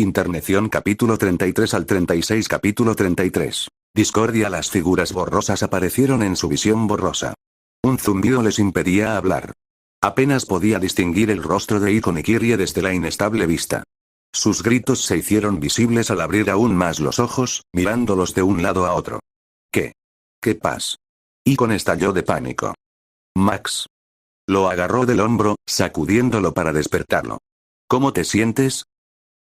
Interneción capítulo 33 al 36 capítulo 33. Discordia. Las figuras borrosas aparecieron en su visión borrosa. Un zumbido les impedía hablar. Apenas podía distinguir el rostro de Icon y Kyrie desde la inestable vista. Sus gritos se hicieron visibles al abrir aún más los ojos, mirándolos de un lado a otro. ¿Qué? ¿Qué pasa? Icon estalló de pánico. Max. Lo agarró del hombro, sacudiéndolo para despertarlo. ¿Cómo te sientes?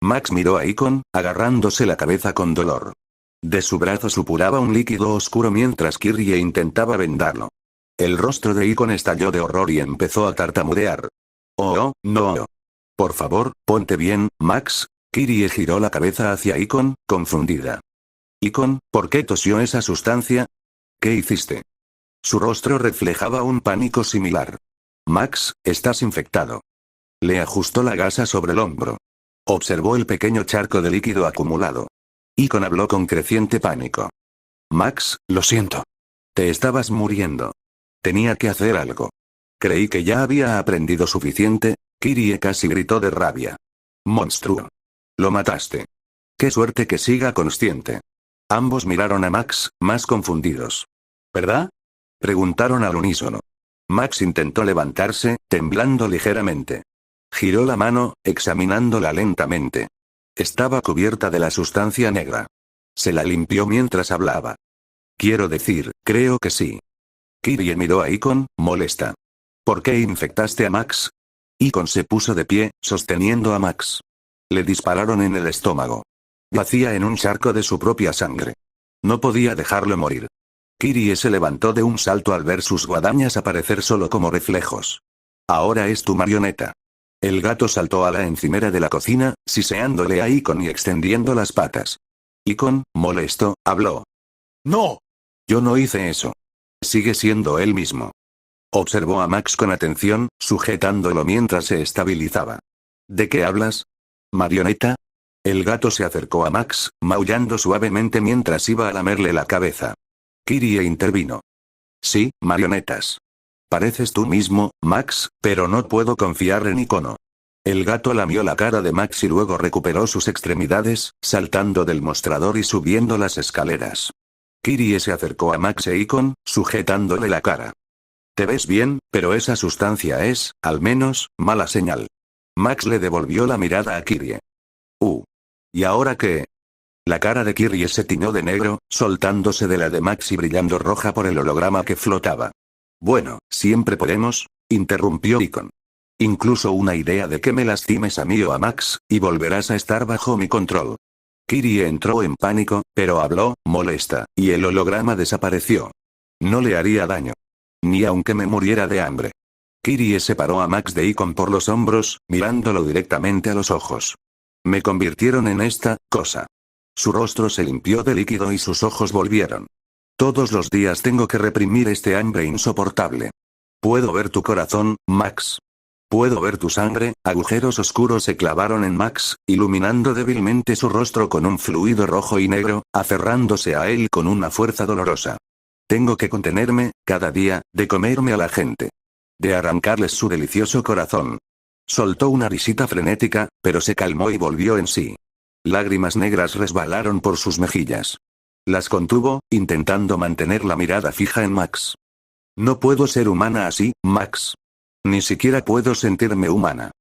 Max miró a Icon, agarrándose la cabeza con dolor. De su brazo supuraba un líquido oscuro mientras Kyrie intentaba vendarlo. El rostro de Icon estalló de horror y empezó a tartamudear. Oh, no. Por favor, ponte bien, Max. Kyrie giró la cabeza hacia Icon, confundida. Icon, ¿por qué tosió esa sustancia? ¿Qué hiciste? Su rostro reflejaba un pánico similar. Max, estás infectado. Le ajustó la gasa sobre el hombro. Observó el pequeño charco de líquido acumulado. Icon habló con creciente pánico. Max, lo siento. Te estabas muriendo. Tenía que hacer algo. Creí que ya había aprendido suficiente. Kyrie casi gritó de rabia. Monstruo. Lo mataste. Qué suerte que siga consciente. Ambos miraron a Max, más confundidos. ¿Verdad? Preguntaron al unísono. Max intentó levantarse, temblando ligeramente. Giró la mano, examinándola lentamente. Estaba cubierta de la sustancia negra. Se la limpió mientras hablaba. Quiero decir, creo que sí. Kyrie miró a Icon, molesta. ¿Por qué infectaste a Max? Icon se puso de pie, sosteniendo a Max. Le dispararon en el estómago. Yacía en un charco de su propia sangre. No podía dejarlo morir. Kyrie se levantó de un salto al ver sus guadañas aparecer solo como reflejos. Ahora es tu marioneta. El gato saltó a la encimera de la cocina, siseándole a Icon y extendiendo las patas. Icon, molesto, habló. ¡No! Yo no hice eso. Sigue siendo él mismo. Observó a Max con atención, sujetándolo mientras se estabilizaba. ¿De qué hablas? ¿Marioneta? El gato se acercó a Max, maullando suavemente mientras iba a lamerle la cabeza. Kyrie intervino. Sí, marionetas. Pareces tú mismo, Max, pero no puedo confiar en Icono. El gato lamió la cara de Max y luego recuperó sus extremidades, saltando del mostrador y subiendo las escaleras. Kyrie se acercó a Max e Icon, sujetándole la cara. Te ves bien, pero esa sustancia es, al menos, mala señal. Max le devolvió la mirada a Kyrie. ¿Y ahora qué? La cara de Kyrie se tiñó de negro, soltándose de la de Max y brillando roja por el holograma que flotaba. Bueno, siempre podemos, interrumpió Icon. Incluso una idea de que me lastimes a mí o a Max, y volverás a estar bajo mi control. Kyrie entró en pánico, pero habló, molesta, y el holograma desapareció. No le haría daño. Ni aunque me muriera de hambre. Kyrie separó a Max de Icon por los hombros, mirándolo directamente a los ojos. Me convirtieron en esta cosa. Su rostro se limpió de líquido y sus ojos volvieron. Todos los días tengo que reprimir este hambre insoportable. Puedo ver tu corazón, Max. Puedo ver tu sangre. Agujeros oscuros se clavaron en Max, iluminando débilmente su rostro con un fluido rojo y negro, aferrándose a él con una fuerza dolorosa. Tengo que contenerme, cada día, de comerme a la gente. De arrancarles su delicioso corazón. Soltó una risita frenética, pero se calmó y volvió en sí. Lágrimas negras resbalaron por sus mejillas. Las contuvo, intentando mantener la mirada fija en Max. No puedo ser humana así, Max. Ni siquiera puedo sentirme humana.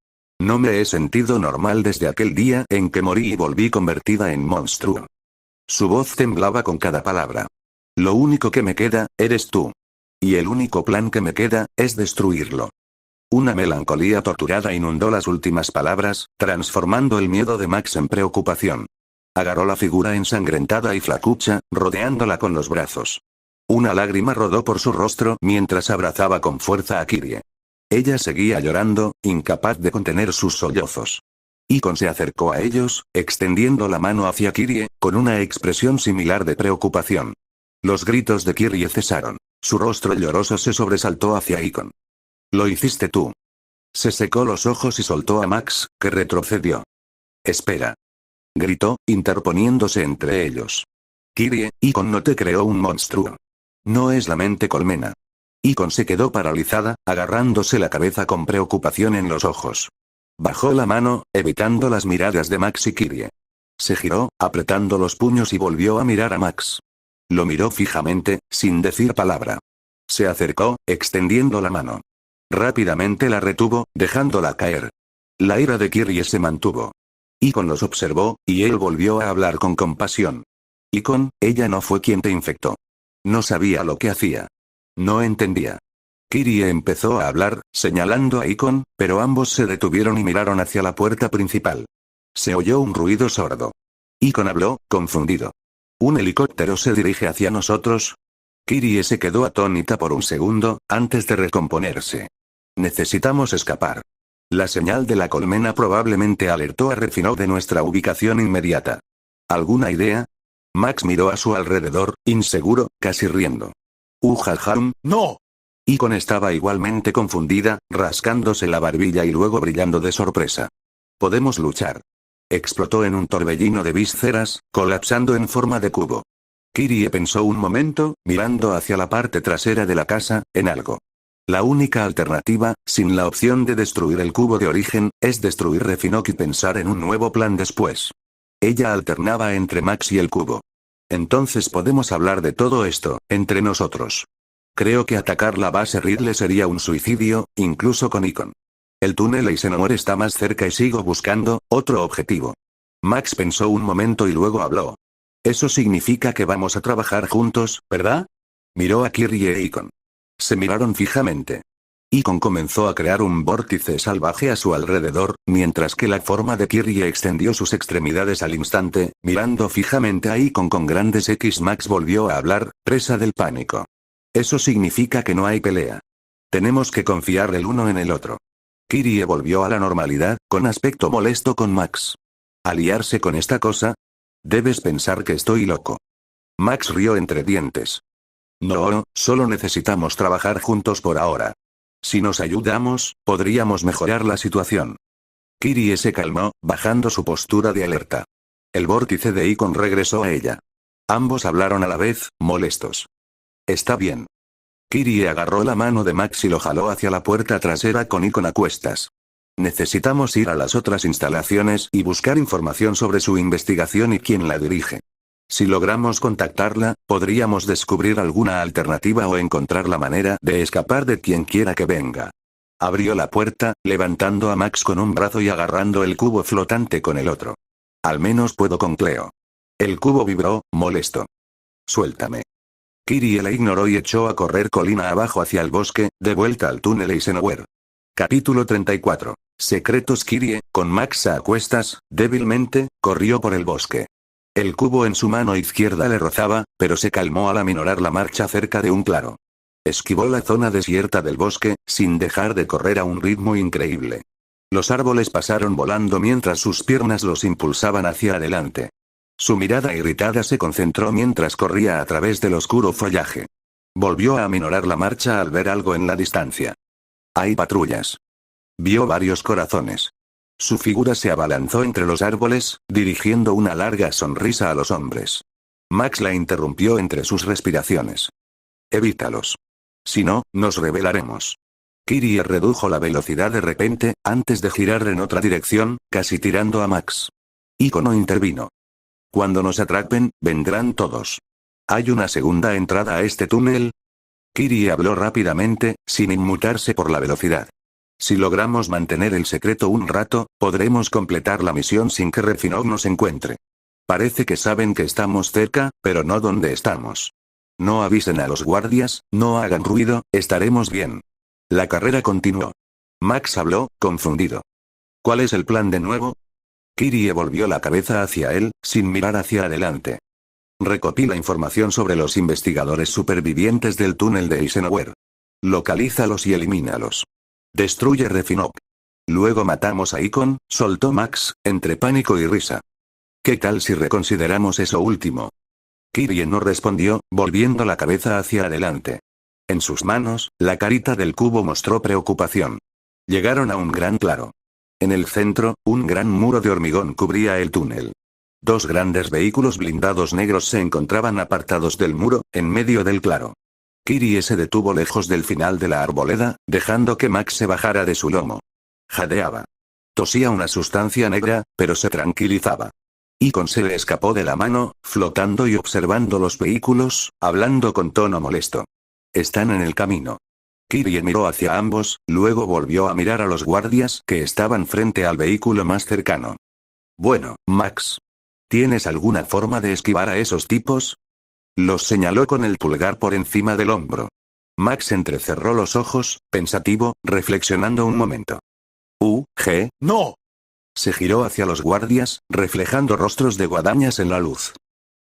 No me he sentido normal desde aquel día en que morí y volví convertida en monstruo. Su voz temblaba con cada palabra. Lo único que me queda, eres tú. Y el único plan que me queda, es destruirlo. Una melancolía torturada inundó las últimas palabras, transformando el miedo de Max en preocupación. Agarró la figura ensangrentada y flacucha, rodeándola con los brazos. Una lágrima rodó por su rostro mientras abrazaba con fuerza a Kyrie. Ella seguía llorando, incapaz de contener sus sollozos. Icon se acercó a ellos, extendiendo la mano hacia Kyrie, con una expresión similar de preocupación. Los gritos de Kyrie cesaron. Su rostro lloroso se sobresaltó hacia Icon. Lo hiciste tú. Se secó los ojos y soltó a Max, que retrocedió. Espera. Gritó, interponiéndose entre ellos. Kyrie, Icon no te creó un monstruo. No es la mente colmena. Icon se quedó paralizada, agarrándose la cabeza con preocupación en los ojos. Bajó la mano, evitando las miradas de Max y Kyrie. Se giró, apretando los puños y volvió a mirar a Max. Lo miró fijamente, sin decir palabra. Se acercó, extendiendo la mano. Rápidamente la retuvo, dejándola caer. La ira de Kirie se mantuvo. Icon los observó, y él volvió a hablar con compasión. Icon, ella no fue quien te infectó. No sabía lo que hacía. No entendía. Kirie empezó a hablar, señalando a Icon, pero ambos se detuvieron y miraron hacia la puerta principal. Se oyó un ruido sordo. Icon habló, confundido. ¿Un helicóptero se dirige hacia nosotros? Kirie se quedó atónita por un segundo, antes de recomponerse. Necesitamos escapar. La señal de la colmena probablemente alertó a Refinov de nuestra ubicación inmediata. ¿Alguna idea? Max miró a su alrededor, inseguro, casi riendo. Ujajam, ¡no! Icon estaba igualmente confundida, rascándose la barbilla y luego brillando de sorpresa. Podemos luchar. Explotó en un torbellino de vísceras, colapsando en forma de cubo. Kirie pensó un momento, mirando hacia la parte trasera de la casa, en algo. La única alternativa, sin la opción de destruir el cubo de origen, es destruir Refinok y pensar en un nuevo plan después. Ella alternaba entre Max y el cubo. Entonces podemos hablar de todo esto, entre nosotros. Creo que atacar la base Ridley sería un suicidio, incluso con Icon. El túnel Eisenhower está más cerca y sigo buscando otro objetivo. Max pensó un momento y luego habló. Eso significa que vamos a trabajar juntos, ¿verdad? Miró a Kirie e Icon. Se miraron fijamente. Icon comenzó a crear un vórtice salvaje a su alrededor, mientras que la forma de Kirie extendió sus extremidades al instante, mirando fijamente a Icon con grandes X. Max volvió a hablar, presa del pánico. Eso significa que no hay pelea. Tenemos que confiar el uno en el otro. Kirie volvió a la normalidad, con aspecto molesto con Max. ¿Aliarse con esta cosa? Debes pensar que estoy loco. Max rió entre dientes. No, solo necesitamos trabajar juntos por ahora. Si nos ayudamos, podríamos mejorar la situación. Kirie se calmó, bajando su postura de alerta. El vórtice de Icon regresó a ella. Ambos hablaron a la vez, molestos. Está bien. Kirie agarró la mano de Max y lo jaló hacia la puerta trasera con Icon a cuestas. Necesitamos ir a las otras instalaciones y buscar información sobre su investigación y quién la dirige. Si logramos contactarla, podríamos descubrir alguna alternativa o encontrar la manera de escapar de quien quiera que venga. Abrió la puerta, levantando a Max con un brazo y agarrando el cubo flotante con el otro. Al menos puedo con Cleo. El cubo vibró, molesto. Suéltame. Kirie la ignoró y echó a correr colina abajo hacia el bosque, de vuelta al túnel Eisenhower. Capítulo 34. Secretos. Kirie, con Max a cuestas, débilmente, corrió por el bosque. El cubo en su mano izquierda le rozaba, pero se calmó al aminorar la marcha cerca de un claro. Esquivó la zona desierta del bosque, sin dejar de correr a un ritmo increíble. Los árboles pasaron volando mientras sus piernas los impulsaban hacia adelante. Su mirada irritada se concentró mientras corría a través del oscuro follaje. Volvió a aminorar la marcha al ver algo en la distancia. Hay patrullas. Vio varios corazones. Su figura se abalanzó entre los árboles, dirigiendo una larga sonrisa a los hombres. Max la interrumpió entre sus respiraciones. Evítalos. Si no, nos rebelaremos. Kirie redujo la velocidad de repente, antes de girar en otra dirección, casi tirando a Max. Icon no intervino. Cuando nos atrapen, vendrán todos. ¿Hay una segunda entrada a este túnel? Kirie habló rápidamente, sin inmutarse por la velocidad. Si logramos mantener el secreto un rato, podremos completar la misión sin que Refinov nos encuentre. Parece que saben que estamos cerca, pero no dónde estamos. No avisen a los guardias, no hagan ruido, estaremos bien. La carrera continuó. Max habló, confundido. ¿Cuál es el plan de nuevo? Kirie volvió la cabeza hacia él, sin mirar hacia adelante. Recopila información sobre los investigadores supervivientes del túnel de Eisenhower. Localízalos y elimínalos. Destruye Refinov. Luego matamos a Icon, soltó Max, entre pánico y risa. ¿Qué tal si reconsideramos eso último? Kirie no respondió, volviendo la cabeza hacia adelante. En sus manos, la carita del cubo mostró preocupación. Llegaron a un gran claro. En el centro, un gran muro de hormigón cubría el túnel. Dos grandes vehículos blindados negros se encontraban apartados del muro, en medio del claro. Kirie se detuvo lejos del final de la arboleda, dejando que Max se bajara de su lomo. Jadeaba. Tosía una sustancia negra, pero se tranquilizaba. Icon se le escapó de la mano, flotando y observando los vehículos, hablando con tono molesto. Están en el camino. Kirie miró hacia ambos, luego volvió a mirar a los guardias que estaban frente al vehículo más cercano. Bueno, Max. ¿Tienes alguna forma de esquivar a esos tipos? Los señaló con el pulgar por encima del hombro. Max entrecerró los ojos, pensativo, reflexionando un momento. ¡No! Se giró hacia los guardias, reflejando rostros de guadañas en la luz.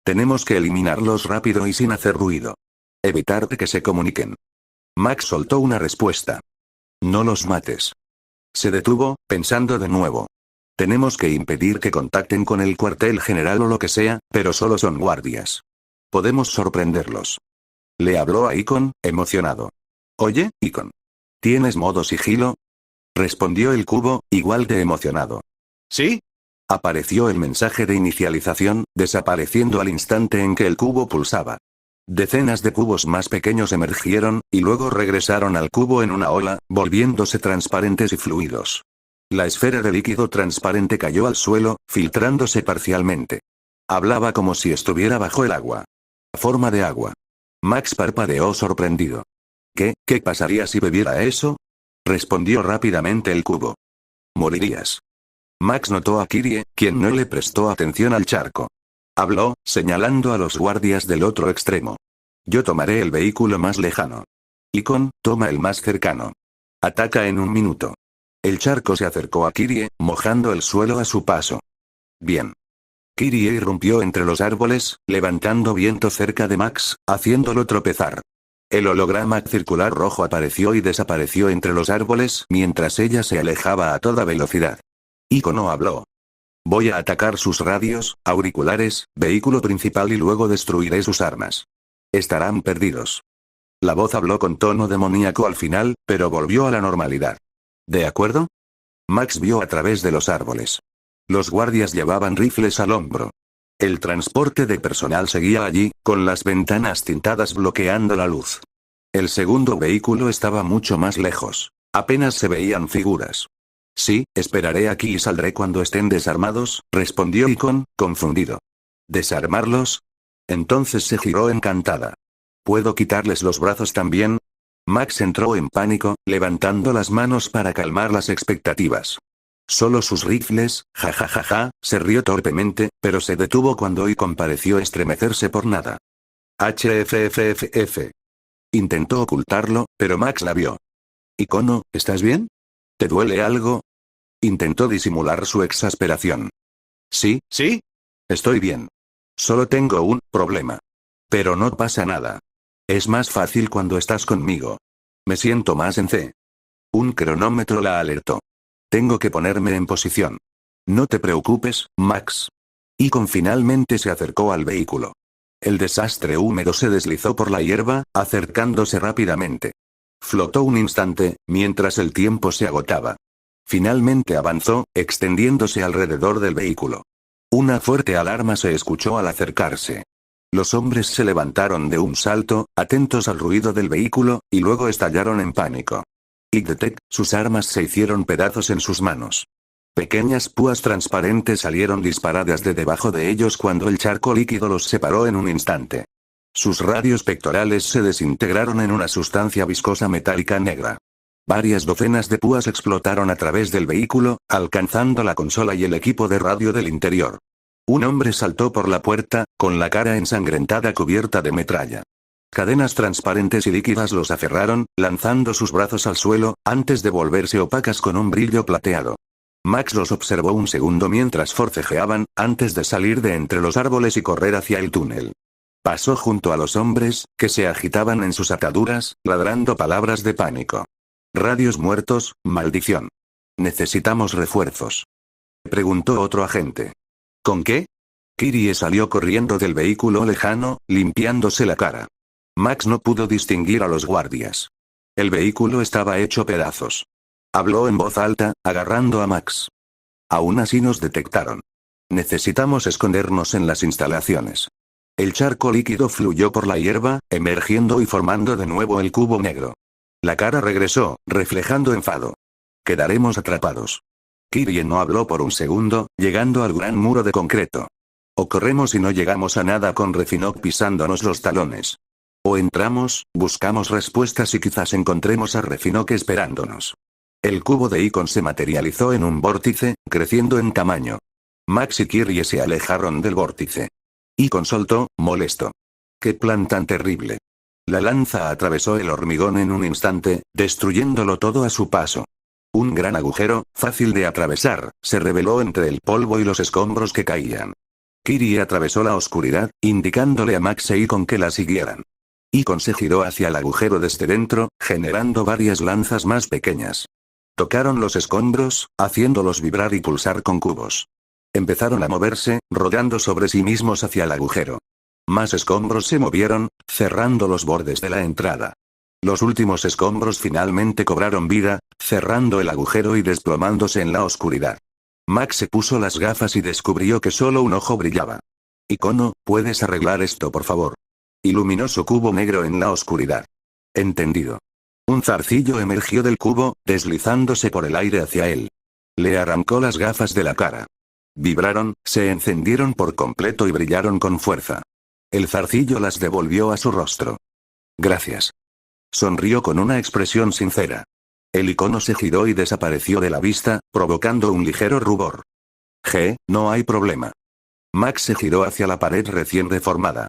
Tenemos que eliminarlos rápido y sin hacer ruido. Evitar que se comuniquen. Max soltó una respuesta. No los mates. Se detuvo, pensando de nuevo. Tenemos que impedir que contacten con el cuartel general o lo que sea, pero solo son guardias. Podemos sorprenderlos. Le habló a Icon, emocionado. Oye, Icon. ¿Tienes modo sigilo? Respondió el cubo, igual de emocionado. ¿Sí? Apareció el mensaje de inicialización, desapareciendo al instante en que el cubo pulsaba. Decenas de cubos más pequeños emergieron, y luego regresaron al cubo en una ola, volviéndose transparentes y fluidos. La esfera de líquido transparente cayó al suelo, filtrándose parcialmente. Hablaba como si estuviera bajo el agua. Forma de agua. Max parpadeó sorprendido. ¿Qué pasaría si bebiera eso? Respondió rápidamente el cubo. Morirías. Max notó a Kirie, quien no le prestó atención al charco. Habló, señalando a los guardias del otro extremo. Yo tomaré el vehículo más lejano. Icon, toma el más cercano. Ataca en 1 minuto. El charco se acercó a Kirie, mojando el suelo a su paso. Bien. Kirie irrumpió entre los árboles, levantando viento cerca de Max, haciéndolo tropezar. El holograma circular rojo apareció y desapareció entre los árboles mientras ella se alejaba a toda velocidad. Icon no habló. Voy a atacar sus radios, auriculares, vehículo principal y luego destruiré sus armas. Estarán perdidos. La voz habló con tono demoníaco al final, pero volvió a la normalidad. ¿De acuerdo? Max vio a través de los árboles. Los guardias llevaban rifles al hombro. El transporte de personal seguía allí, con las ventanas tintadas bloqueando la luz. El segundo vehículo estaba mucho más lejos. Apenas se veían figuras. Sí, esperaré aquí y saldré cuando estén desarmados, respondió Icon, confundido. ¿Desarmarlos? Entonces se giró encantada. ¿Puedo quitarles los brazos también? Max entró en pánico, levantando las manos para calmar las expectativas. Solo sus rifles, jajajaja, se rió torpemente, pero se detuvo cuando Icon pareció estremecerse por nada. HFFFF. Intentó ocultarlo, pero Max la vio. Icono, ¿estás bien? ¿Te duele algo? Intentó disimular su exasperación. Sí. Estoy bien. Solo tengo un problema. Pero no pasa nada. Es más fácil cuando estás conmigo. Me siento más en C. Un cronómetro la alertó. Tengo que ponerme en posición. No te preocupes, Max. Icon finalmente se acercó al vehículo. El desastre húmedo se deslizó por la hierba, acercándose rápidamente. Flotó un instante, mientras el tiempo se agotaba. Finalmente avanzó, extendiéndose alrededor del vehículo. Una fuerte alarma se escuchó al acercarse. Los hombres se levantaron de un salto, atentos al ruido del vehículo, y luego estallaron en pánico. Igdetec, sus armas se hicieron pedazos en sus manos. Pequeñas púas transparentes salieron disparadas de debajo de ellos cuando el charco líquido los separó en un instante. Sus radios pectorales se desintegraron en una sustancia viscosa metálica negra. Varias docenas de púas explotaron a través del vehículo, alcanzando la consola y el equipo de radio del interior. Un hombre saltó por la puerta, con la cara ensangrentada cubierta de metralla. Cadenas transparentes y líquidas los aferraron, lanzando sus brazos al suelo, antes de volverse opacas con un brillo plateado. Max los observó un segundo mientras forcejeaban, antes de salir de entre los árboles y correr hacia el túnel. Pasó junto a los hombres, que se agitaban en sus ataduras, ladrando palabras de pánico. Radios muertos, maldición. Necesitamos refuerzos. Preguntó otro agente. ¿Con qué? Kirie salió corriendo del vehículo lejano, limpiándose la cara. Max no pudo distinguir a los guardias. El vehículo estaba hecho pedazos. Habló en voz alta, agarrando a Max. Aún así nos detectaron. Necesitamos escondernos en las instalaciones. El charco líquido fluyó por la hierba, emergiendo y formando de nuevo el cubo negro. La cara regresó, reflejando enfado. Quedaremos atrapados. Kirie no habló por un segundo, llegando al gran muro de concreto. O corremos y no llegamos a nada con Refinok pisándonos los talones. O entramos, buscamos respuestas y quizás encontremos a Refinok esperándonos. El cubo de Icon se materializó en un vórtice, creciendo en tamaño. Max y Kirie se alejaron del vórtice. Icon soltó, molesto. ¡Qué plan tan terrible! La lanza atravesó el hormigón en un instante, destruyéndolo todo a su paso. Un gran agujero, fácil de atravesar, se reveló entre el polvo y los escombros que caían. Kirie atravesó la oscuridad, indicándole a Max e Icon que la siguieran. Icon se giró hacia el agujero desde dentro, generando varias lanzas más pequeñas. Tocaron los escombros, haciéndolos vibrar y pulsar con cubos. Empezaron a moverse, rodando sobre sí mismos hacia el agujero. Más escombros se movieron, cerrando los bordes de la entrada. Los últimos escombros finalmente cobraron vida, cerrando el agujero y desplomándose en la oscuridad. Max se puso las gafas y descubrió que solo un ojo brillaba. Icono, ¿puedes arreglar esto por favor? Iluminó su cubo negro en la oscuridad. Entendido. Un zarcillo emergió del cubo, deslizándose por el aire hacia él. Le arrancó las gafas de la cara. Vibraron, se encendieron por completo y brillaron con fuerza. El zarcillo las devolvió a su rostro. Gracias. Sonrió con una expresión sincera. El icono se giró y desapareció de la vista, provocando un ligero rubor. No hay problema. Max se giró hacia la pared recién reformada.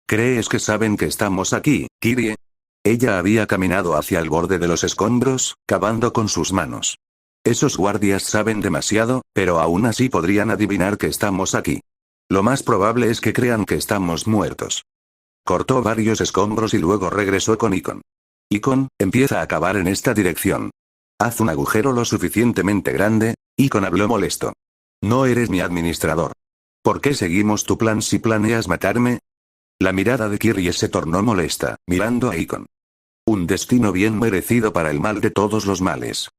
¿Crees que saben que estamos aquí, Kirie? Ella había caminado hacia el borde de los escombros, cavando con sus manos. Esos guardias saben demasiado, pero aún así podrían adivinar que estamos aquí. Lo más probable es que crean que estamos muertos. Cortó varios escombros y luego regresó con Icon. Icon, empieza a cavar en esta dirección. Haz un agujero lo suficientemente grande. Icon habló molesto. No eres mi administrador. ¿Por qué seguimos tu plan si planeas matarme? La mirada de Kirie se tornó molesta, mirando a Icon. Un destino bien merecido para el mal de todos los males.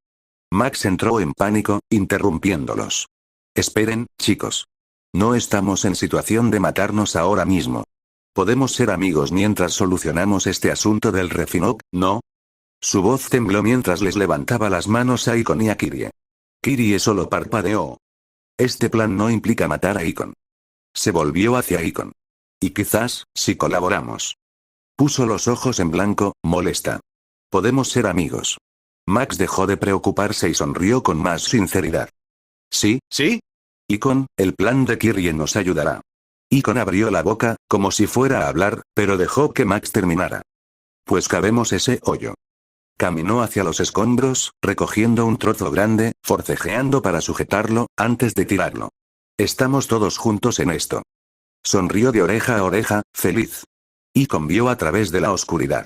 Max entró en pánico, interrumpiéndolos. Esperen, chicos. No estamos en situación de matarnos ahora mismo. Podemos ser amigos mientras solucionamos este asunto del Refinok, ¿no? Su voz tembló mientras les levantaba las manos a Icon y a Kirie. Kirie solo parpadeó. Este plan no implica matar a Icon. Se volvió hacia Icon. Y quizás, si colaboramos. Puso los ojos en blanco, molesta. Podemos ser amigos. Max dejó de preocuparse y sonrió con más sinceridad. ¿Sí? Icon, el plan de Kirie nos ayudará. Icon abrió la boca, como si fuera a hablar, pero dejó que Max terminara. Pues cavemos ese hoyo. Caminó hacia los escombros, recogiendo un trozo grande, forcejeando para sujetarlo, antes de tirarlo. Estamos todos juntos en esto. Sonrió de oreja a oreja, feliz. Icon vio a través de la oscuridad.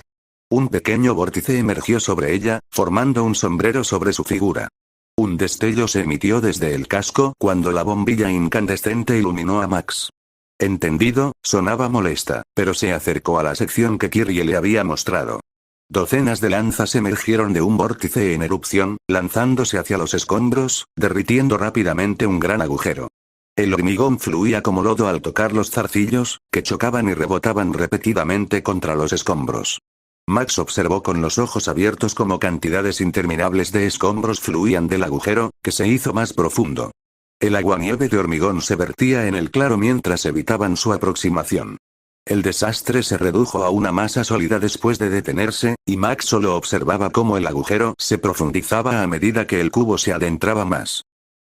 Un pequeño vórtice emergió sobre ella, formando un sombrero sobre su figura. Un destello se emitió desde el casco cuando la bombilla incandescente iluminó a Max. Entendido, sonaba molesta, pero se acercó a la sección que Kirie le había mostrado. Docenas de lanzas emergieron de un vórtice en erupción, lanzándose hacia los escombros, derritiendo rápidamente un gran agujero. El hormigón fluía como lodo al tocar los zarcillos, que chocaban y rebotaban repetidamente contra los escombros. Max observó con los ojos abiertos cómo cantidades interminables de escombros fluían del agujero, que se hizo más profundo. El aguanieve de hormigón se vertía en el claro mientras evitaban su aproximación. El desastre se redujo a una masa sólida después de detenerse, y Max solo observaba cómo el agujero se profundizaba a medida que el cubo se adentraba más.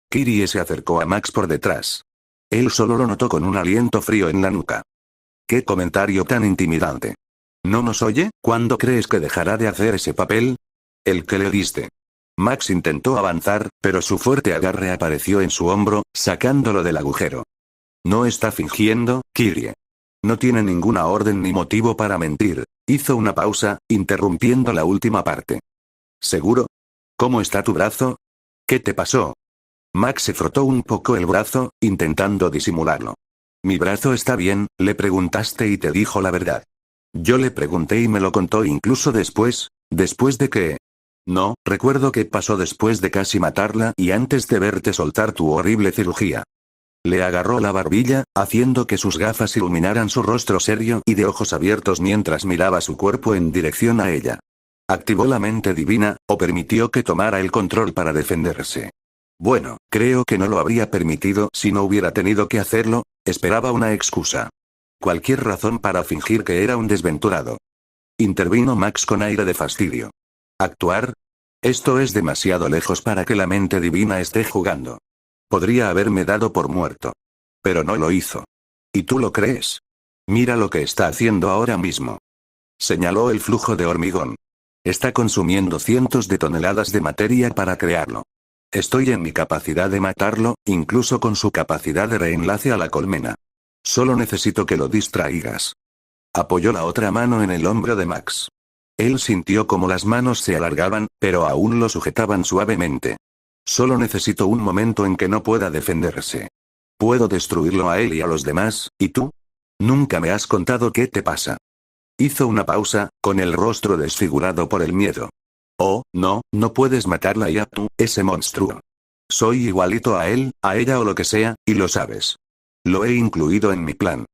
Kirie se acercó a Max por detrás. Él solo lo notó con un aliento frío en la nuca. ¡Qué comentario tan intimidante! ¿No nos oye? ¿Cuándo crees que dejará de hacer ese papel? El que le diste. Max intentó avanzar, pero su fuerte agarre apareció en su hombro, sacándolo del agujero. No está fingiendo, Kirie. No tiene ninguna orden ni motivo para mentir. Hizo una pausa, interrumpiendo la última parte. ¿Seguro? ¿Cómo está tu brazo? ¿Qué te pasó? Max se frotó un poco el brazo, intentando disimularlo. Mi brazo está bien, le preguntaste y te dijo la verdad. Yo le pregunté y me lo contó incluso después de que... No, recuerdo qué pasó después de casi matarla y antes de verte soltar tu horrible cirugía. Le agarró la barbilla, haciendo que sus gafas iluminaran su rostro serio y de ojos abiertos mientras miraba su cuerpo en dirección a ella. Activó la mente divina, o permitió que tomara el control para defenderse. Bueno, creo que no lo habría permitido si no hubiera tenido que hacerlo, esperaba una excusa. Cualquier razón para fingir que era un desventurado. Intervino Max con aire de fastidio. ¿Actuar? Esto es demasiado lejos para que la mente divina esté jugando. Podría haberme dado por muerto. Pero no lo hizo. ¿Y tú lo crees? Mira lo que está haciendo ahora mismo. Señaló el flujo de hormigón. Está consumiendo cientos de toneladas de materia para crearlo. Estoy en mi capacidad de matarlo, incluso con su capacidad de reenlace a la colmena. Solo necesito que lo distraigas. Apoyó la otra mano en el hombro de Max. Él sintió como las manos se alargaban, pero aún lo sujetaban suavemente. Solo necesito un momento en que no pueda defenderse. Puedo destruirlo a él y a los demás, ¿y tú? Nunca me has contado qué te pasa. Hizo una pausa, con el rostro desfigurado por el miedo. Oh, no, no puedes matarla y a tú, ese monstruo. Soy igualito a él, a ella o lo que sea, y lo sabes. Lo he incluido en mi plan.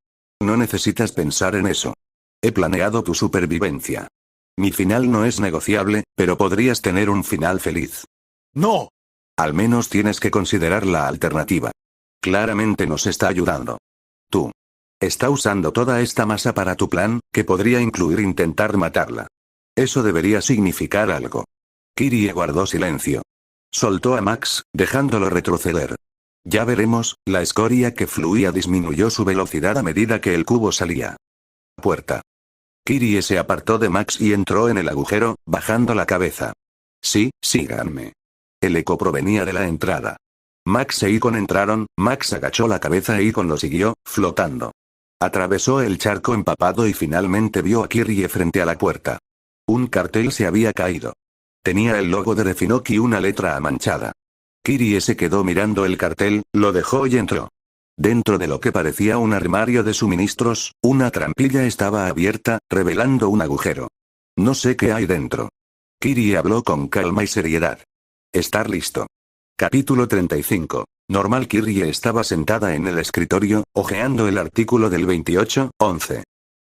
No necesitas pensar en eso. He planeado tu supervivencia. Mi final no es negociable, pero podrías tener un final feliz. ¡No! Al menos tienes que considerar la alternativa. Claramente nos está ayudando. Tú. Está usando toda esta masa para tu plan, que podría incluir intentar matarla. Eso debería significar algo. Kirie guardó silencio. Soltó a Max, dejándolo retroceder. Ya veremos, la escoria que fluía disminuyó su velocidad a medida que el cubo salía. Puerta. Kirie se apartó de Max y entró en el agujero, bajando la cabeza. Sí, síganme. El eco provenía de la entrada. Max e Icon entraron, Max agachó la cabeza e Icon lo siguió, flotando. Atravesó el charco empapado y finalmente vio a Kirie frente a la puerta. Un cartel se había caído. Tenía el logo de Refinok y una letra manchada. Kirie se quedó mirando el cartel, lo dejó y entró. Dentro de lo que parecía un armario de suministros, una trampilla estaba abierta, revelando un agujero. No sé qué hay dentro. Kirie habló con calma y seriedad. Estar listo. Capítulo 35. Normal. Kirie estaba sentada en el escritorio, hojeando el artículo del 28-11.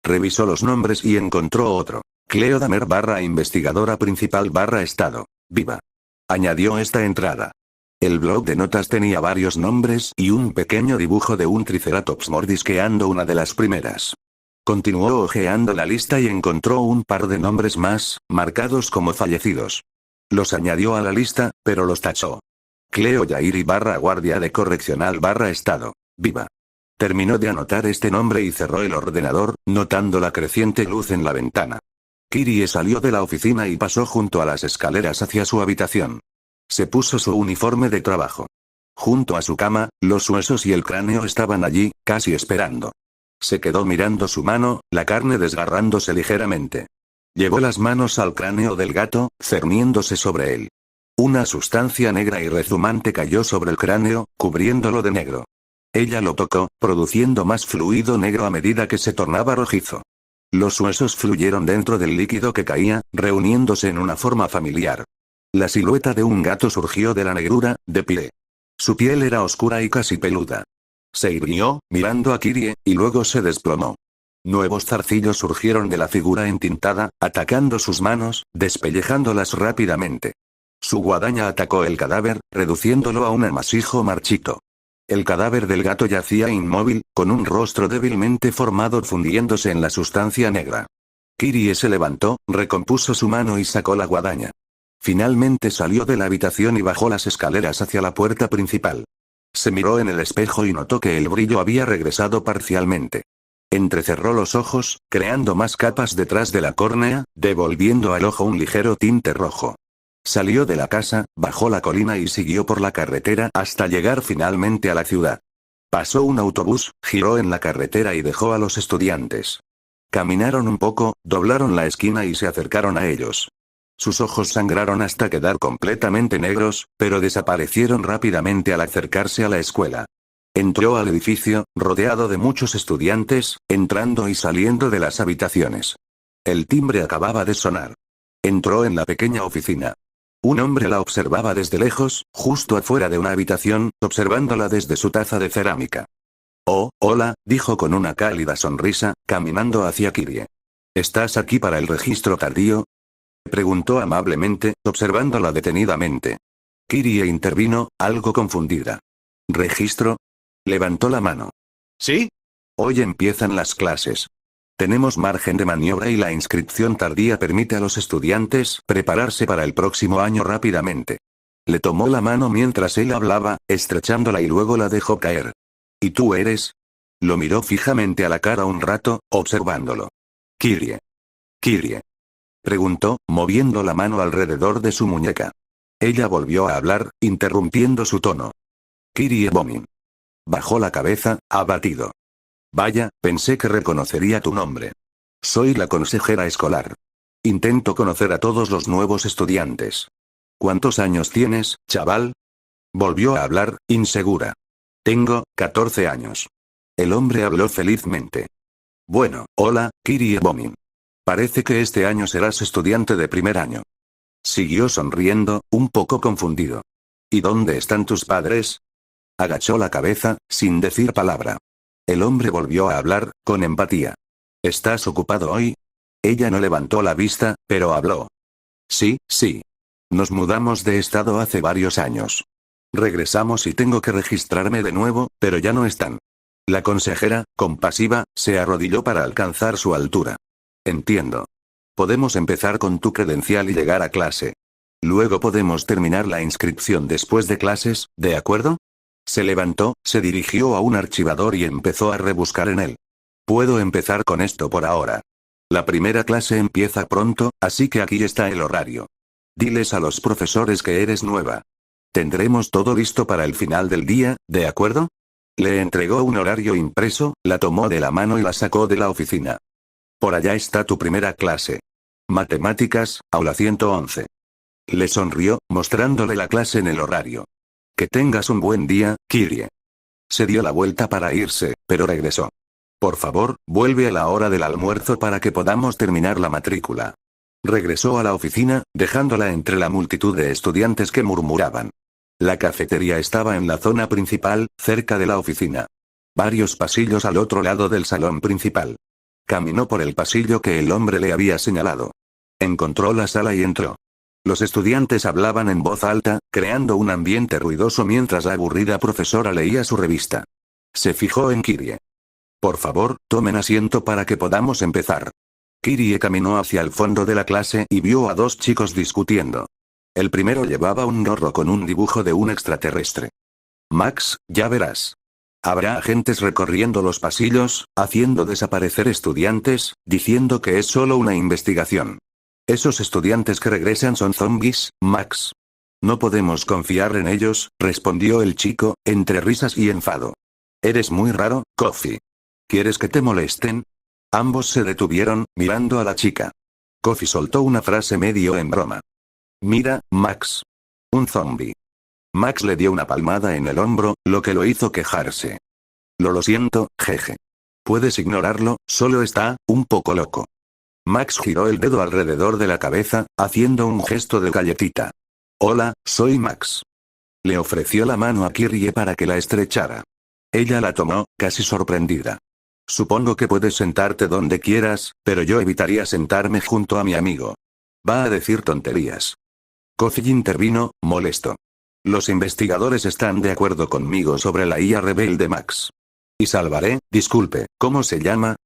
Revisó los nombres y encontró otro. Cleo Damer / investigadora principal / estado. Viva. Añadió esta entrada. El blog de notas tenía varios nombres y un pequeño dibujo de un triceratops mordisqueando una de las primeras. Continuó hojeando la lista y encontró un par de nombres más, marcados como fallecidos. Los añadió a la lista, pero los tachó. Cleo Yairi / guardia de correccional / estado. Viva. Terminó de anotar este nombre y cerró el ordenador, notando la creciente luz en la ventana. Kirie salió de la oficina y pasó junto a las escaleras hacia su habitación. Se puso su uniforme de trabajo. Junto a su cama, los huesos y el cráneo estaban allí, casi esperando. Se quedó mirando su mano, la carne desgarrándose ligeramente. Llevó las manos al cráneo del gato, cerniéndose sobre él. Una sustancia negra y rezumante cayó sobre el cráneo, cubriéndolo de negro. Ella lo tocó, produciendo más fluido negro a medida que se tornaba rojizo. Los huesos fluyeron dentro del líquido que caía, reuniéndose en una forma familiar. La silueta de un gato surgió de la negrura, de pie. Su piel era oscura y casi peluda. Se irguió, mirando a Kirie, y luego se desplomó. Nuevos zarcillos surgieron de la figura entintada, atacando sus manos, despellejándolas rápidamente. Su guadaña atacó el cadáver, reduciéndolo a un amasijo marchito. El cadáver del gato yacía inmóvil, con un rostro débilmente formado fundiéndose en la sustancia negra. Kirie se levantó, recompuso su mano y sacó la guadaña. Finalmente salió de la habitación y bajó las escaleras hacia la puerta principal. Se miró en el espejo y notó que el brillo había regresado parcialmente. Entrecerró los ojos, creando más capas detrás de la córnea, devolviendo al ojo un ligero tinte rojo. Salió de la casa, bajó la colina y siguió por la carretera hasta llegar finalmente a la ciudad. Pasó un autobús, giró en la carretera y dejó a los estudiantes. Caminaron un poco, doblaron la esquina y se acercaron a ellos. Sus ojos sangraron hasta quedar completamente negros, pero desaparecieron rápidamente al acercarse a la escuela. Entró al edificio, rodeado de muchos estudiantes, entrando y saliendo de las habitaciones. El timbre acababa de sonar. Entró en la pequeña oficina. Un hombre la observaba desde lejos, justo afuera de una habitación, observándola desde su taza de cerámica. Oh, hola, dijo con una cálida sonrisa, caminando hacia Kirie. ¿Estás aquí para el registro tardío? Preguntó amablemente, observándola detenidamente. Kirie intervino, algo confundida. ¿Registro? Levantó la mano. ¿Sí? Hoy empiezan las clases. Tenemos margen de maniobra y la inscripción tardía permite a los estudiantes prepararse para el próximo año rápidamente. Le tomó la mano mientras él hablaba, estrechándola y luego la dejó caer. ¿Y tú eres? Lo miró fijamente a la cara un rato, observándolo. Kirie. Kirie. Preguntó, moviendo la mano alrededor de su muñeca. Ella volvió a hablar, interrumpiendo su tono. Kirie Bomin. Bajó la cabeza, abatido. Vaya, pensé que reconocería tu nombre. Soy la consejera escolar. Intento conocer a todos los nuevos estudiantes. ¿Cuántos años tienes, chaval? Volvió a hablar, insegura. Tengo 14 años. El hombre habló felizmente. Bueno, hola, Kirie Bomin. Parece que este año serás estudiante de primer año. Siguió sonriendo, un poco confundido. ¿Y dónde están tus padres? Agachó la cabeza, sin decir palabra. El hombre volvió a hablar, con empatía. ¿Estás ocupado hoy? Ella no levantó la vista, pero habló. Sí, sí. Nos mudamos de estado hace varios años. Regresamos y tengo que registrarme de nuevo, pero ya no están. La consejera, compasiva, se arrodilló para alcanzar su altura. Entiendo. Podemos empezar con tu credencial y llegar a clase. Luego podemos terminar la inscripción después de clases, ¿de acuerdo? Se levantó, se dirigió a un archivador y empezó a rebuscar en él. Puedo empezar con esto por ahora. La primera clase empieza pronto, así que aquí está el horario. Diles a los profesores que eres nueva. Tendremos todo listo para el final del día, ¿de acuerdo? Le entregó un horario impreso, la tomó de la mano y la sacó de la oficina. Por allá está tu primera clase. Matemáticas, aula 111. Le sonrió, mostrándole la clase en el horario. Que tengas un buen día, Kirie. Se dio la vuelta para irse, pero regresó. Por favor, vuelve a la hora del almuerzo para que podamos terminar la matrícula. Regresó a la oficina, dejándola entre la multitud de estudiantes que murmuraban. La cafetería estaba en la zona principal, cerca de la oficina. Varios pasillos al otro lado del salón principal. Caminó por el pasillo que el hombre le había señalado. Encontró la sala y entró. Los estudiantes hablaban en voz alta, creando un ambiente ruidoso mientras la aburrida profesora leía su revista. Se fijó en Kirie. Por favor, tomen asiento para que podamos empezar. Kirie caminó hacia el fondo de la clase y vio a dos chicos discutiendo. El primero llevaba un gorro con un dibujo de un extraterrestre. Max, ya verás. Habrá agentes recorriendo los pasillos, haciendo desaparecer estudiantes, diciendo que es solo una investigación. Esos estudiantes que regresan son zombies, Max. No podemos confiar en ellos, respondió el chico, entre risas y enfado. Eres muy raro, Kofi. ¿Quieres que te molesten? Ambos se detuvieron, mirando a la chica. Kofi soltó una frase medio en broma. Mira, Max. Un zombie. Max le dio una palmada en el hombro, lo que lo hizo quejarse. Lo siento, jeje. Puedes ignorarlo, solo está, un poco loco. Max giró el dedo alrededor de la cabeza, haciendo un gesto de galletita. Hola, soy Max. Le ofreció la mano a Kirie para que la estrechara. Ella la tomó, casi sorprendida. Supongo que puedes sentarte donde quieras, pero yo evitaría sentarme junto a mi amigo. Va a decir tonterías. Kofi intervino, molesto. Los investigadores están de acuerdo conmigo sobre la IA rebelde Max. Y Salvaré, disculpe, ¿cómo se llama?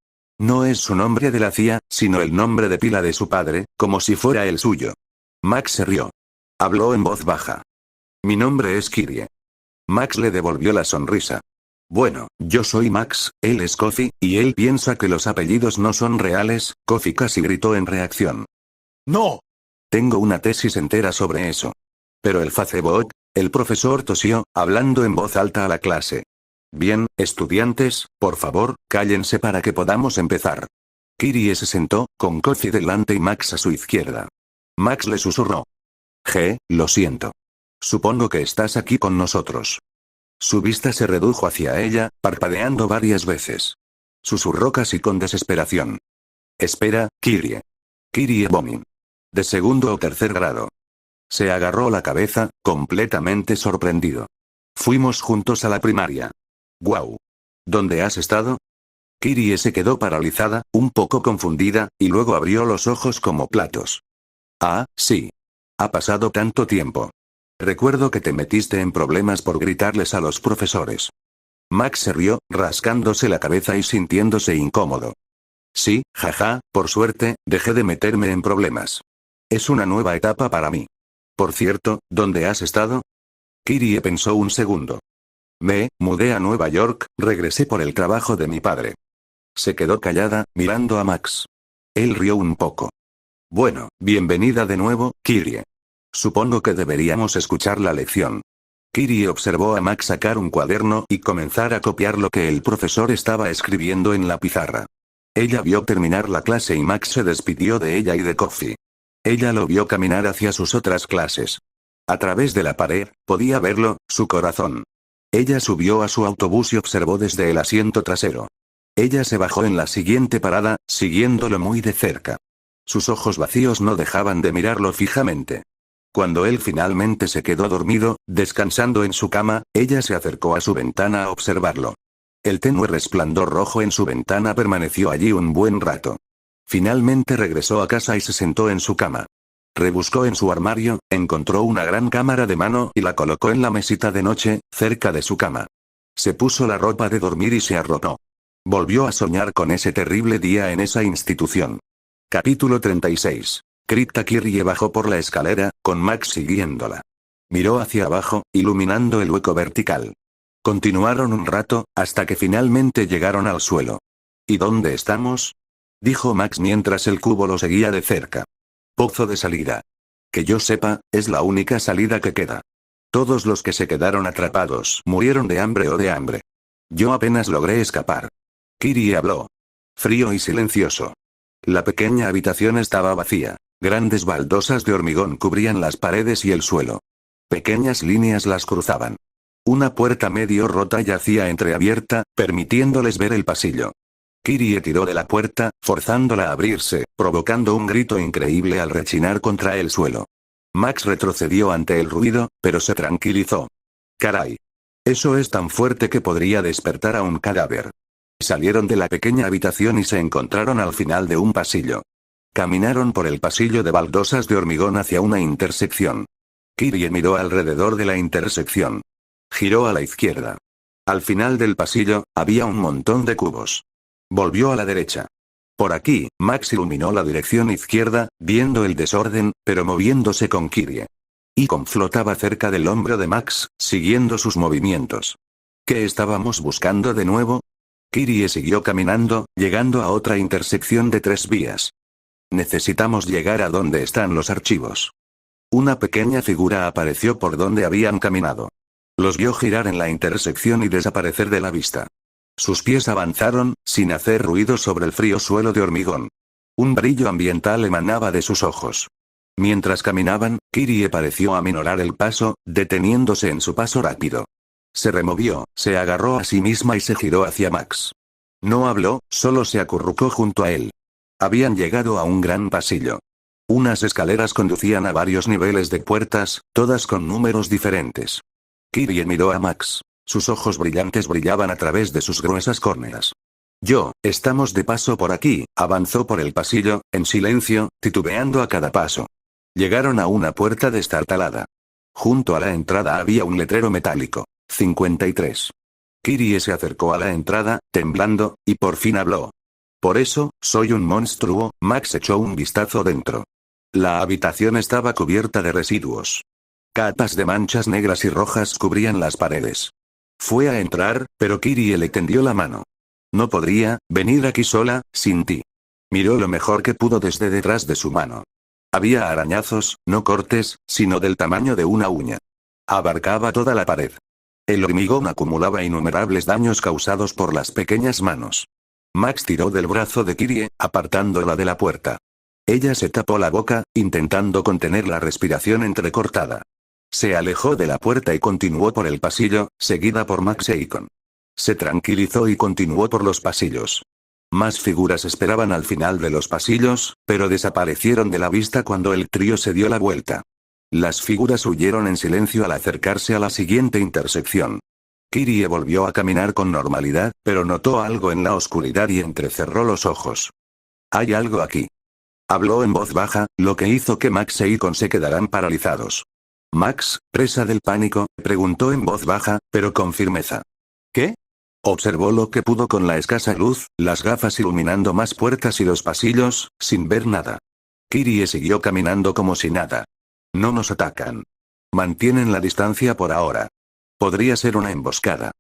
No es su nombre de la CIA, sino el nombre de pila de su padre, como si fuera el suyo. Max se rió. Habló en voz baja. Mi nombre es Kirie. Max le devolvió la sonrisa. Bueno, yo soy Max, él es Kofi, y él piensa que los apellidos no son reales, Kofi casi gritó en reacción. ¡No! Tengo una tesis entera sobre eso. Pero el Facebook, el profesor tosió, hablando en voz alta a la clase. Bien, estudiantes, por favor, cállense para que podamos empezar. Kirie se sentó, con Kofi delante y Max a su izquierda. Max le susurró. Lo siento. Supongo que estás aquí con nosotros. Su vista se redujo hacia ella, parpadeando varias veces. Susurró casi con desesperación. Espera, Kirie. Kirie Bomin. De segundo o tercer grado. Se agarró la cabeza, completamente sorprendido. Fuimos juntos a la primaria. Guau. ¿Dónde has estado? Kirie se quedó paralizada, un poco confundida, y luego abrió los ojos como platos. Ah, sí. Ha pasado tanto tiempo. Recuerdo que te metiste en problemas por gritarles a los profesores. Max se rió, rascándose la cabeza y sintiéndose incómodo. Sí, jaja, por suerte, dejé de meterme en problemas. Es una nueva etapa para mí. Por cierto, ¿dónde has estado? Kirie pensó un segundo. Me mudé a Nueva York, regresé por el trabajo de mi padre. Se quedó callada, mirando a Max. Él rió un poco. Bueno, bienvenida de nuevo, Kirie. Supongo que deberíamos escuchar la lección. Kirie observó a Max sacar un cuaderno y comenzar a copiar lo que el profesor estaba escribiendo en la pizarra. Ella vio terminar la clase y Max se despidió de ella y de Coffee. Ella lo vio caminar hacia sus otras clases. A través de la pared, podía verlo, su corazón. Ella subió a su autobús y observó desde el asiento trasero. Ella se bajó en la siguiente parada, siguiéndolo muy de cerca. Sus ojos vacíos no dejaban de mirarlo fijamente. Cuando él finalmente se quedó dormido, descansando en su cama, ella se acercó a su ventana a observarlo. El tenue resplandor rojo en su ventana permaneció allí un buen rato. Finalmente regresó a casa y se sentó en su cama. Rebuscó en su armario, encontró una gran cámara de mano y la colocó en la mesita de noche, cerca de su cama. Se puso la ropa de dormir y se arropó. Volvió a soñar con ese terrible día en esa institución. Capítulo 36. Kripta Kirie bajó por la escalera, con Max siguiéndola. Miró hacia abajo, iluminando el hueco vertical. Continuaron un rato, hasta que finalmente llegaron al suelo. ¿Y dónde estamos? Dijo Max mientras el cubo lo seguía de cerca. Pozo de salida. Que yo sepa, es la única salida que queda. Todos los que se quedaron atrapados murieron de hambre o de hambre. Yo apenas logré escapar. Kirie habló. Frío y silencioso. La pequeña habitación estaba vacía. Grandes baldosas de hormigón cubrían las paredes y el suelo. Pequeñas líneas las cruzaban. Una puerta medio rota yacía entreabierta, permitiéndoles ver el pasillo. Kirie tiró de la puerta, forzándola a abrirse, provocando un grito increíble al rechinar contra el suelo. Max retrocedió ante el ruido, pero se tranquilizó. Caray. Eso es tan fuerte que podría despertar a un cadáver. Salieron de la pequeña habitación y se encontraron al final de un pasillo. Caminaron por el pasillo de baldosas de hormigón hacia una intersección. Kirie miró alrededor de la intersección. Giró a la izquierda. Al final del pasillo, había un montón de cubos. Volvió a la derecha. Por aquí, Max iluminó la dirección izquierda, viendo el desorden, pero moviéndose con Kirie. Icon flotaba cerca del hombro de Max, siguiendo sus movimientos. ¿Qué estábamos buscando de nuevo? Kirie siguió caminando, llegando a otra intersección de 3 vías. Necesitamos llegar a donde están los archivos. Una pequeña figura apareció por donde habían caminado. Los vio girar en la intersección y desaparecer de la vista. Sus pies avanzaron, sin hacer ruido sobre el frío suelo de hormigón. Un brillo ambiental emanaba de sus ojos. Mientras caminaban, Kirie pareció aminorar el paso, deteniéndose en su paso rápido. Se removió, se agarró a sí misma y se giró hacia Max. No habló, solo se acurrucó junto a él. Habían llegado a un gran pasillo. Unas escaleras conducían a varios niveles de puertas, todas con números diferentes. Kirie miró a Max. Sus ojos brillantes brillaban a través de sus gruesas córneas. Estamos de paso por aquí, avanzó por el pasillo, en silencio, titubeando a cada paso. Llegaron a una puerta destartalada. Junto a la entrada había un letrero metálico. 53. Kirie se acercó a la entrada, temblando, y por fin habló. Por eso, soy un monstruo. Max echó un vistazo dentro. La habitación estaba cubierta de residuos. Capas de manchas negras y rojas cubrían las paredes. Fue a entrar, pero Kirie le tendió la mano. No podría venir aquí sola, sin ti. Miró lo mejor que pudo desde detrás de su mano. Había arañazos, no cortes, sino del tamaño de una uña. Abarcaba toda la pared. El hormigón acumulaba innumerables daños causados por las pequeñas manos. Max tiró del brazo de Kirie, apartándola de la puerta. Ella se tapó la boca, intentando contener la respiración entrecortada. Se alejó de la puerta y continuó por el pasillo, seguida por Max e Icon. Se tranquilizó y continuó por los pasillos. Más figuras esperaban al final de los pasillos, pero desaparecieron de la vista cuando el trío se dio la vuelta. Las figuras huyeron en silencio al acercarse a la siguiente intersección. Kirie volvió a caminar con normalidad, pero notó algo en la oscuridad y entrecerró los ojos. Hay algo aquí. Habló en voz baja, lo que hizo que Max e Icon se quedaran paralizados. Max, presa del pánico, preguntó en voz baja, pero con firmeza. ¿Qué? Observó lo que pudo con la escasa luz, las gafas iluminando más puertas y los pasillos, sin ver nada. Kirie siguió caminando como si nada. No nos atacan. Mantienen la distancia por ahora. Podría ser una emboscada.